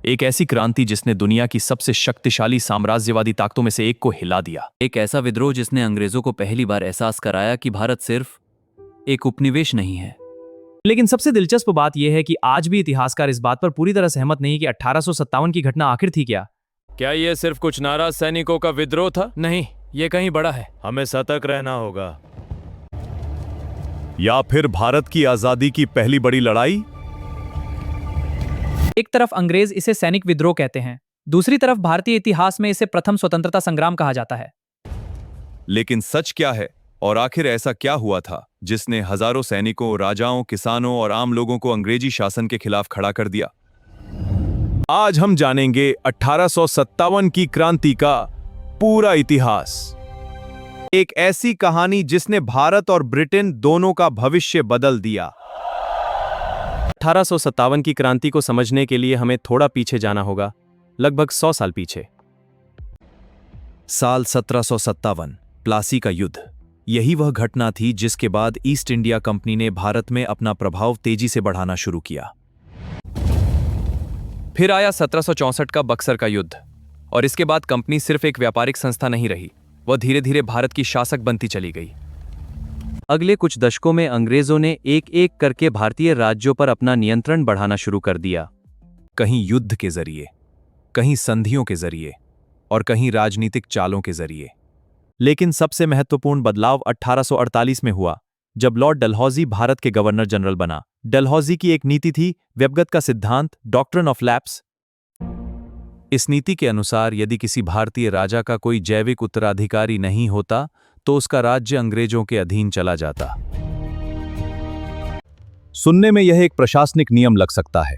एक ऐसी क्रांति जिसने दुनिया की सबसे शक्तिशाली साम्राज्यवादी ताकतों में से एक को हिला दिया। एक ऐसा विद्रोह जिसने अंग्रेजों को पहली बार एहसास कराया कि भारत सिर्फ एक उपनिवेश नहीं है। लेकिन सबसे दिलचस्प बात यह है कि आज भी इतिहासकार इस बात पर पूरी तरह सहमत नहीं कि 1857 की घटना आखिर थी क्या। क्या यह सिर्फ कुछ नाराज सैनिकों का विद्रोह था? नहीं, यह कहीं बड़ा है। हमें सतर्क रहना होगा। या फिर भारत की आजादी की पहली बड़ी लड़ाई? एक तरफ अंग्रेज इसे सैनिक विद्रोह कहते हैं, दूसरी तरफ भारतीय इतिहास में इसे प्रथम स्वतंत्रता संग्राम कहा जाता है। लेकिन सच क्या है और आखिर ऐसा क्या हुआ था जिसने हजारों सैनिकों, राजाओं, किसानों और आम लोगों को अंग्रेजी शासन के खिलाफ खड़ा कर दिया? आज हम जानेंगे 1857 की क्रांति का पूरा इतिहास। एक ऐसी कहानी जिसने भारत और ब्रिटेन दोनों का भविष्य बदल दिया। 1857 की क्रांति को समझने के लिए हमें थोड़ा पीछे जाना होगा, लगभग 100 साल पीछे। साल 1757, प्लासी का युद्ध। यही वह घटना थी जिसके बाद ईस्ट इंडिया कंपनी ने भारत में अपना प्रभाव तेजी से बढ़ाना शुरू किया। फिर आया 1764 का बक्सर का युद्ध, और इसके बाद कंपनी सिर्फ एक व्यापारिक संस्था नहीं रही, वह धीरे धीरे भारत की शासक बनती चली गई। अगले कुछ दशकों में अंग्रेजों ने एक एक करके भारतीय राज्यों पर अपना नियंत्रण बढ़ाना शुरू कर दिया। कहीं युद्ध के जरिए, कहीं संधियों के जरिए और कहीं राजनीतिक चालों के जरिए। लेकिन सबसे महत्वपूर्ण बदलाव 1848 में हुआ, जब लॉर्ड डलहौजी भारत के गवर्नर जनरल बना। डलहौजी की एक नीति थी, व्यवगत का सिद्धांत, डॉक्ट्रिन ऑफ लैप्स। इस नीति के अनुसार यदि किसी भारतीय राजा का कोई जैविक उत्तराधिकारी नहीं होता तो उसका राज्य अंग्रेजों के अधीन चला जाता। सुनने में यह एक प्रशासनिक नियम लग सकता है,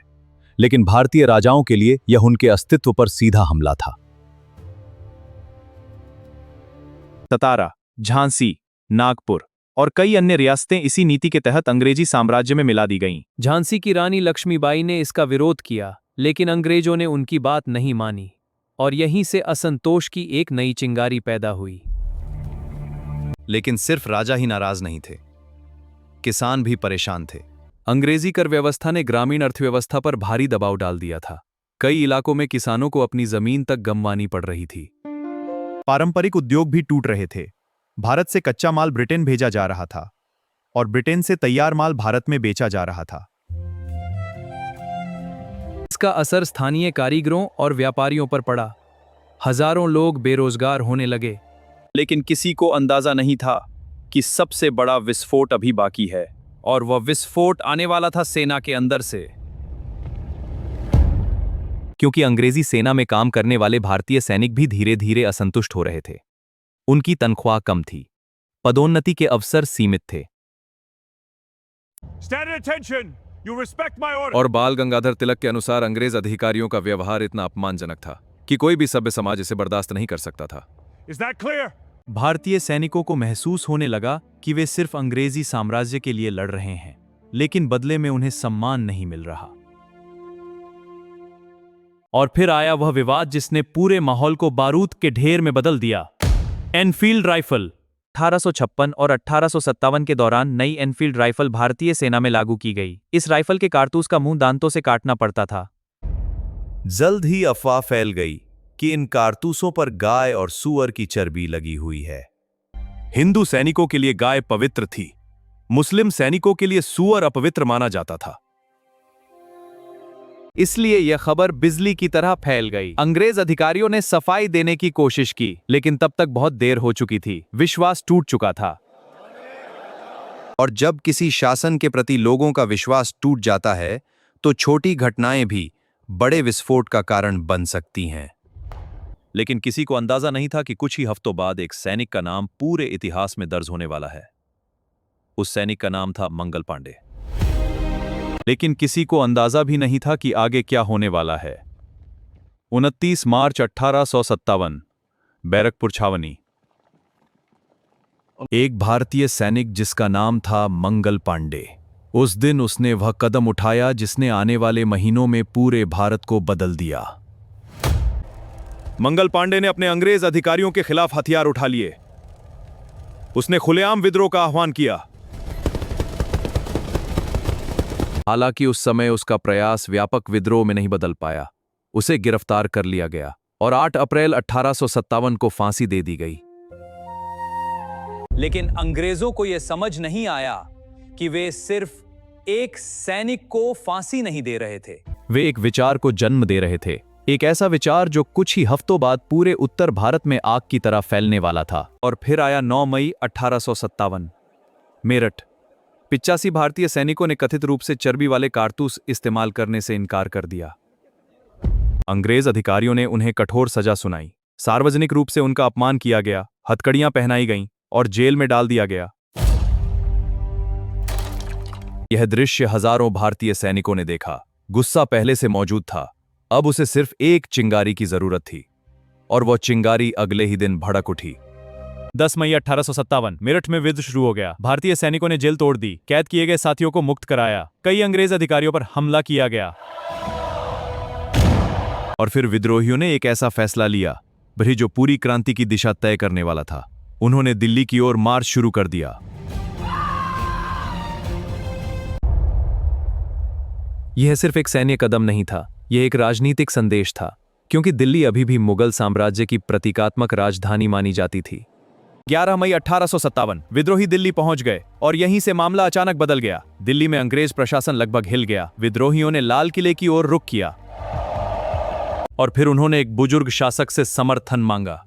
लेकिन भारतीय राजाओं के लिए यह उनके अस्तित्व पर सीधा हमला था। सतारा, झांसी, नागपुर और कई अन्य रियासतें इसी नीति के तहत अंग्रेजी साम्राज्य में मिला दी गईं। झांसी की रानी लक्ष्मीबाई ने इसका विरोध किया, लेकिन अंग्रेजों ने उनकी बात नहीं मानी और यहीं से असंतोष की एक नई चिंगारी पैदा हुई। लेकिन सिर्फ राजा ही नाराज नहीं थे, किसान भी परेशान थे। अंग्रेजी कर व्यवस्था ने ग्रामीण अर्थव्यवस्था पर भारी दबाव डाल दिया था। कई इलाकों में किसानों को अपनी जमीन तक गंवानी पड़ रही थी। पारंपरिक उद्योग भी टूट रहे थे। भारत से कच्चा माल ब्रिटेन भेजा जा रहा था और ब्रिटेन से तैयार माल भारत में बेचा जा रहा था। इसका असर स्थानीय कारीगरों और व्यापारियों पर पड़ा। हजारों लोग बेरोजगार होने लगे। लेकिन किसी को अंदाजा नहीं था कि सबसे बड़ा विस्फोट अभी बाकी है, और वह विस्फोट आने वाला था सेना के अंदर से। क्योंकि अंग्रेजी सेना में काम करने वाले भारतीय सैनिक भी धीरे धीरे असंतुष्ट हो रहे थे। उनकी तनख्वाह कम थी, पदोन्नति के अवसर सीमित थे। और बाल गंगाधर तिलक के अनुसार अंग्रेज अधिकारियों का व्यवहार इतना अपमानजनक था कि कोई भी सभ्य समाज इसे बर्दाश्त नहीं कर सकता था। भारतीय सैनिकों को महसूस होने लगा कि वे सिर्फ अंग्रेजी साम्राज्य के लिए लड़ रहे हैं, लेकिन बदले में उन्हें सम्मान नहीं मिल रहा। और फिर आया वह विवाद जिसने पूरे माहौल को बारूद के ढेर में बदल दिया। Enfield rifle. 1856 और 1857 के दौरान नई एनफील्ड राइफल भारतीय सेना में लागू की गई। इस राइफल के कारतूस का मुंह दांतों से काटना पड़ता था। जल्द ही अफवाह फैल गई कि इन कारतूसों पर गाय और सूअर की चर्बी लगी हुई है। हिंदू सैनिकों के लिए गाय पवित्र थी, मुस्लिम सैनिकों के लिए सूअर अपवित्र माना जाता था। इसलिए यह खबर बिजली की तरह फैल गई। अंग्रेज अधिकारियों ने सफाई देने की कोशिश की, लेकिन तब तक बहुत देर हो चुकी थी। विश्वास टूट चुका था। और जब किसी शासन के प्रति लोगों का विश्वास टूट जाता है तो छोटी घटनाएं भी बड़े विस्फोट का कारण बन सकती हैं। लेकिन किसी को अंदाजा नहीं था कि कुछ ही हफ्तों बाद एक सैनिक का नाम पूरे इतिहास में दर्ज होने वाला है। उस सैनिक का नाम था मंगल पांडे। लेकिन किसी को अंदाजा भी नहीं था कि आगे क्या होने वाला है। 29 मार्च 1857, बैरकपुर छावनी। एक भारतीय सैनिक जिसका नाम था मंगल पांडे। उस दिन उसने वह कदम उठाया जिसने आने वाले महीनों में पूरे भारत को बदल दिया। मंगल पांडे ने अपने अंग्रेज अधिकारियों के खिलाफ हथियार उठा लिए। उसने खुलेआम विद्रोह का आह्वान किया। हालांकि उस समय उसका प्रयास व्यापक विद्रोह में नहीं बदल पाया। उसे गिरफ्तार कर लिया गया और 8 अप्रैल 1857 को फांसी दे दी गई। लेकिन अंग्रेजों को यह समझ नहीं आया कि वे सिर्फ एक सैनिक को फांसी नहीं दे रहे थे, वे एक विचार को जन्म दे रहे थे, एक ऐसा विचार जो कुछ ही हफ्तों बाद पूरे उत्तर भारत में आग की तरह फैलने वाला था। और फिर आया 9 मई 1857, मेरठ। 85 भारतीय सैनिकों ने कथित रूप से चर्बी वाले कारतूस इस्तेमाल करने से इनकार कर दिया। अंग्रेज अधिकारियों ने उन्हें कठोर सजा सुनाई, सार्वजनिक रूप से उनका अपमान किया गया, हथकड़ियां पहनाई गईं और जेल में डाल दिया गया। यह दृश्य हजारों भारतीय सैनिकों ने देखा। गुस्सा पहले से मौजूद था, अब उसे सिर्फ एक चिंगारी की जरूरत थी, और वह चिंगारी अगले ही दिन भड़क उठी। 10 मई 1857 मेरठ में युद्ध शुरू हो गया। भारतीय सैनिकों ने जेल तोड़ दी, कैद किए गए साथियों को मुक्त कराया, कई अंग्रेज अधिकारियों पर हमला किया गया। और फिर विद्रोहियों ने एक ऐसा फैसला लिया भरी जो पूरी क्रांति की दिशा तय करने वाला था। उन्होंने दिल्ली की ओर मार्च शुरू कर दिया। यह सिर्फ एक सैन्य कदम नहीं था, यह एक राजनीतिक संदेश था, क्योंकि दिल्ली अभी भी मुगल साम्राज्य की प्रतीकात्मक राजधानी मानी जाती थी। 11 मई 1857 विद्रोही दिल्ली पहुंच गए और यहीं से मामला अचानक बदल गया। दिल्ली में अंग्रेज प्रशासन लगभग हिल गया। विद्रोहियों ने लाल किले की ओर रुख किया और फिर उन्होंने एक बुजुर्ग शासक से समर्थन मांगा।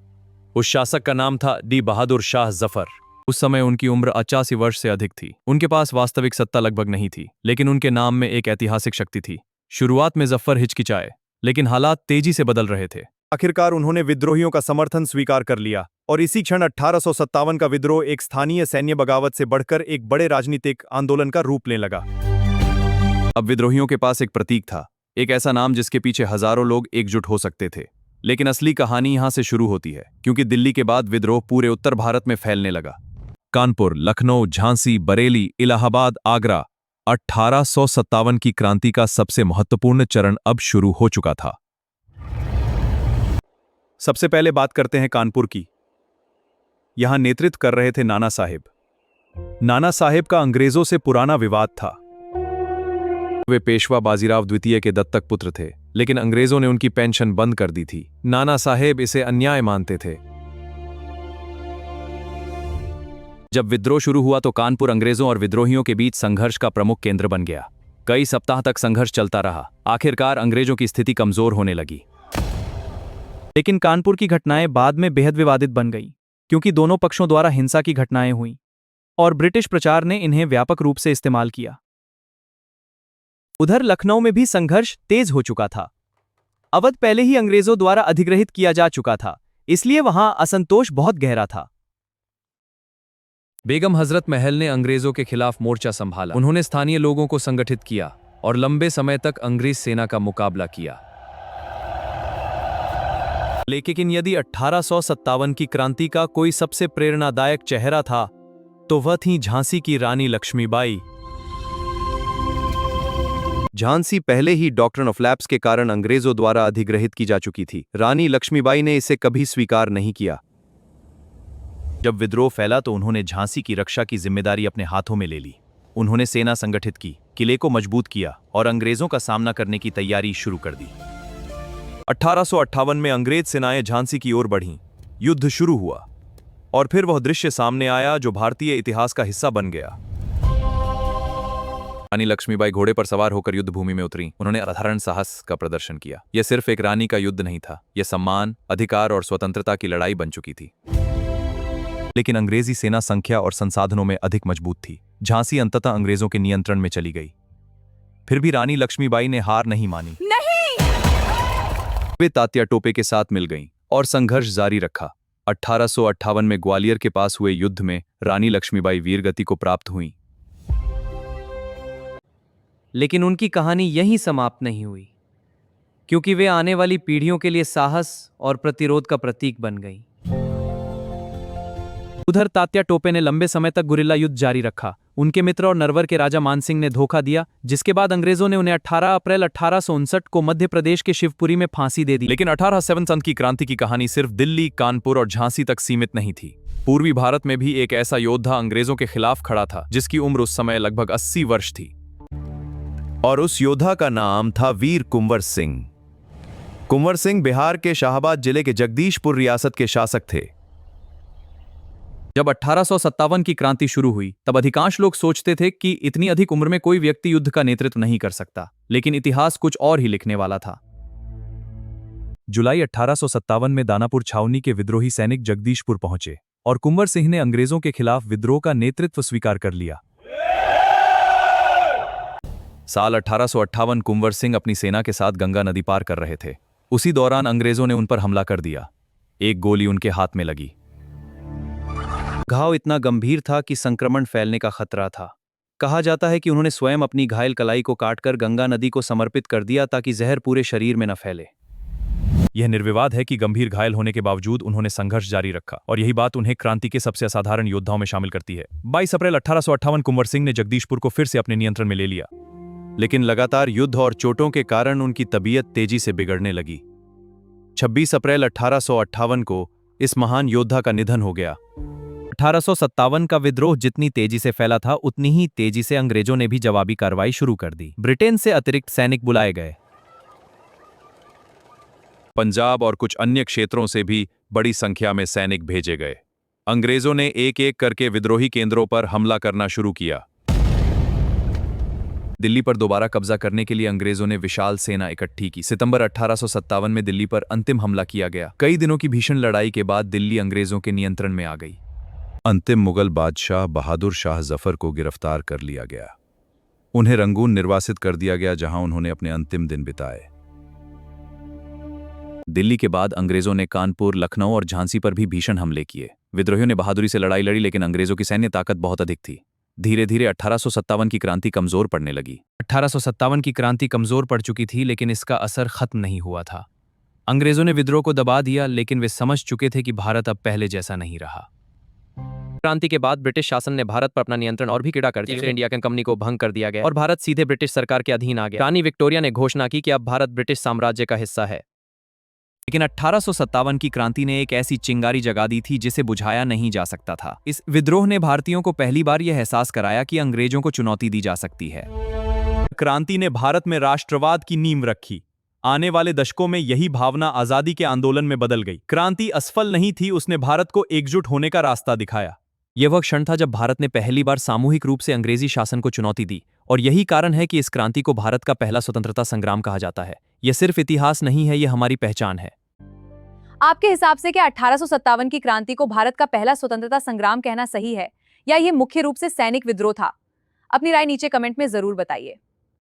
उस शासक का नाम था डी बहादुर शाह जफर। उस समय उनकी उम्र 85 वर्ष से अधिक थी। उनके पास वास्तविक सत्ता लगभग नहीं थी, लेकिन उनके नाम में एक ऐतिहासिक शक्ति थी। शुरुआत में जफर हिचकिचाए, लेकिन हालात तेजी से बदल रहे थे। आखिरकार उन्होंने विद्रोहियों का समर्थन स्वीकार कर लिया और इसी क्षण 1857 का विद्रोह एक स्थानीय सैन्य बगावत से बढ़कर एक बड़े राजनीतिक आंदोलन का रूप लेने लगा। अब विद्रोहियों के पास एक प्रतीक था, एक ऐसा नाम जिसके पीछे हजारों लोग एकजुट हो सकते थे। लेकिन असली कहानी यहां से शुरू होती है, क्योंकि दिल्ली के बाद विद्रोह पूरे उत्तर भारत में फैलने लगा। कानपुर, लखनऊ, झांसी, बरेली, इलाहाबाद, आगरा। 1857 की क्रांति का सबसे महत्वपूर्ण चरण अब शुरू हो चुका था। सबसे पहले बात करते हैं कानपुर की। यहां नेतृत्व कर रहे थे नाना साहेब। नाना साहेब का अंग्रेजों से पुराना विवाद था। वे पेशवा बाजीराव द्वितीय के दत्तक पुत्र थे, लेकिन अंग्रेजों ने उनकी पेंशन बंद कर दी थी। नाना साहेब इसे अन्याय मानते थे। जब विद्रोह शुरू हुआ तो कानपुर अंग्रेजों और विद्रोहियों के बीच संघर्ष का प्रमुख केंद्र बन गया। कई सप्ताह तक संघर्ष चलता रहा। आखिरकार अंग्रेजों की स्थिति कमजोर होने लगी। लेकिन कानपुर की घटनाएं बाद में बेहद विवादित बन गईं, क्योंकि दोनों पक्षों द्वारा हिंसा की घटनाएं हुईं और ब्रिटिश प्रचार ने इन्हें व्यापक रूप से इस्तेमाल किया। उधर लखनऊ में भी संघर्ष तेज हो चुका था। अवध पहले ही अंग्रेजों द्वारा अधिग्रहित किया जा चुका था, इसलिए वहां असंतोष बहुत गहरा था। बेगम हजरत महल ने अंग्रेजों के खिलाफ मोर्चा संभाला। उन्होंने स्थानीय लोगों को संगठित किया और लंबे समय तक अंग्रेज सेना का मुकाबला किया। लेकिन यदि 1857 की क्रांति का कोई सबसे प्रेरणादायक चेहरा था, तो वह थी झांसी की रानी लक्ष्मीबाई। झांसी पहले ही डॉक्ट्रिन ऑफ लैप्स के कारण अंग्रेजों द्वारा अधिग्रहित की जा चुकी थी। रानी लक्ष्मीबाई ने इसे कभी स्वीकार नहीं किया। जब विद्रोह फैला तो उन्होंने झांसी की रक्षा की जिम्मेदारी अपने हाथों में ले ली। उन्होंने सेना संगठित की, किले को मजबूत किया और अंग्रेजों का सामना करने की तैयारी शुरू कर दी। 1858 में अंग्रेज सेनाएं झांसी की ओर बढ़ीं। युद्ध शुरू हुआ और फिर वह दृश्य सामने आया जो भारतीय इतिहास का हिस्सा बन गया। रानी लक्ष्मीबाई घोड़े पर सवार होकर युद्ध भूमि में उतरी। उन्होंने असाधारण साहस का प्रदर्शन किया। यह सिर्फ एक रानी का युद्ध नहीं था, यह सम्मान, अधिकार और स्वतंत्रता की लड़ाई बन चुकी थी। लेकिन अंग्रेजी सेना संख्या और संसाधनों में अधिक मजबूत थी। झांसी अंततः अंग्रेजों के नियंत्रण में चली गई। फिर भी रानी लक्ष्मीबाई ने हार नहीं मानी। वे तात्या टोपे के साथ मिल गईं और संघर्ष जारी रखा। 1858 में ग्वालियर के पास हुए युद्ध में रानी लक्ष्मीबाई वीरगति को प्राप्त हुईं। लेकिन उनकी कहानी यहीं समाप्त नहीं हुई, क्योंकि वे आने वाली पीढ़ियों के लिए साहस और प्रतिरोध का प्रतीक बन गईं। उधर तात्या टोपे ने लंबे समय तक गुरिल्ला युद्ध जारी रखा। उनके मित्र और नरवर के राजा मानसिंह ने धोखा दिया, जिसके बाद अंग्रेजों ने उन्हें 18 अप्रैल 1859 को मध्य प्रदेश के शिवपुरी में फांसी दे दी। लेकिन 1857 की क्रांति की कहानी सिर्फ दिल्ली, कानपुर और झांसी तक सीमित नहीं थी। पूर्वी भारत में भी एक ऐसा योद्धा अंग्रेजों के खिलाफ खड़ा था, जिसकी उम्र उस समय लगभग 80 वर्ष थी। और उस योद्धा का नाम था वीर कुंवर सिंह। कुंवर सिंह बिहार के शाहबाद जिले के जगदीशपुर रियासत के शासक थे। जब 1857 की क्रांति शुरू हुई तब अधिकांश लोग सोचते थे कि इतनी अधिक उम्र में कोई व्यक्ति युद्ध का नेतृत्व नहीं कर सकता, लेकिन इतिहास कुछ और ही लिखने वाला था। जुलाई 1857 में दानापुर छावनी के विद्रोही सैनिक जगदीशपुर पहुंचे और कुंवर सिंह ने अंग्रेजों के खिलाफ विद्रोह का नेतृत्व स्वीकार कर लिया। साल 1858 कुंवर सिंह अपनी सेना के साथ गंगा नदी पार कर रहे थे। उसी दौरान अंग्रेजों ने उन पर हमला कर दिया। एक गोली उनके हाथ में लगी। घाव इतना गंभीर था कि संक्रमण फैलने का खतरा था। कहा जाता है कि उन्होंने स्वयं अपनी घायल कलाई को काटकर गंगा नदी को समर्पित कर दिया ताकि जहर पूरे शरीर में न फैले। यह निर्विवाद है कि गंभीर घायल होने के बावजूद उन्होंने संघर्ष जारी रखा और यही बात उन्हें क्रांति के सबसे असाधारण योद्धाओं में शामिल करती है। 22 अप्रैल 1858 कुंवर सिंह ने जगदीशपुर को फिर से अपने नियंत्रण में ले लिया, लेकिन लगातार युद्ध और चोटों के कारण उनकी तबीयत तेजी से बिगड़ने लगी। 26 अप्रैल 1858 को इस महान योद्धा का निधन हो गया। 1857 का विद्रोह जितनी तेजी से फैला था उतनी ही तेजी से अंग्रेजों ने भी जवाबी कार्रवाई शुरू कर दी। ब्रिटेन से अतिरिक्त सैनिक बुलाए गए। पंजाब और कुछ अन्य क्षेत्रों से भी बड़ी संख्या में सैनिक भेजे गए। अंग्रेजों ने एक एक करके विद्रोही केंद्रों पर हमला करना शुरू किया। दिल्ली पर दोबारा कब्जा करने के लिए अंग्रेजों ने विशाल सेना इकट्ठी की। सितंबर 1857 में दिल्ली पर अंतिम हमला किया गया। कई दिनों की भीषण लड़ाई के बाद दिल्ली अंग्रेजों के नियंत्रण में आ गई। अंतिम मुगल बादशाह बहादुर शाह जफर को गिरफ्तार कर लिया गया। उन्हें रंगून निर्वासित कर दिया गया, जहां उन्होंने अपने अंतिम दिन बिताए। दिल्ली के बाद अंग्रेजों ने कानपुर, लखनऊ और झांसी पर भी भीषण हमले किए। विद्रोहियों ने बहादुरी से लड़ाई लड़ी, लेकिन अंग्रेजों की सैन्य ताकत बहुत अधिक थी। धीरे धीरे 1857 की क्रांति कमजोर पड़ने लगी। 1857 की क्रांति कमजोर पड़ चुकी थी, लेकिन इसका असर खत्म नहीं हुआ था। अंग्रेजों ने विद्रोह को दबा दिया, लेकिन वे समझ चुके थे कि भारत अब पहले जैसा नहीं रहा। क्रांति के बाद ब्रिटिश शासन ने भारत पर अपना नियंत्रण और भी टेढ़ा कर दिया। इंडिया कंपनी को भंग कर दिया गया और भारत सीधे ब्रिटिश सरकार के अधीन आ गया। रानी विक्टोरिया ने घोषणा की कि अब भारत ब्रिटिश साम्राज्य का हिस्सा है। लेकिन 1857 की क्रांति ने एक ऐसी चिंगारी जगा दी थी जिसे बुझाया नहीं जा सकता था। इस विद्रोह ने भारतीयों को पहली बार यह एहसास कराया कि अंग्रेजों को चुनौती दी जा सकती है। क्रांति ने भारत में राष्ट्रवाद की नींव रखी। आने वाले दशकों में यही भावना आजादी के आंदोलन में बदल गई। क्रांति असफल नहीं थी, उसने भारत को एकजुट होने का रास्ता दिखाया। यह वह क्षण था जब भारत ने पहली बार सामूहिक रूप से अंग्रेजी शासन को चुनौती दी, और यही कारण है कि इस क्रांति को भारत का पहला स्वतंत्रता संग्राम कहा जाता है। यह सिर्फ इतिहास नहीं है, यह हमारी पहचान है। आपके हिसाब से क्या 1857 की क्रांति को भारत का पहला स्वतंत्रता संग्राम कहना सही है, या यह मुख्य रूप से सैनिक विद्रोह था? अपनी राय नीचे कमेंट में जरूर बताइए।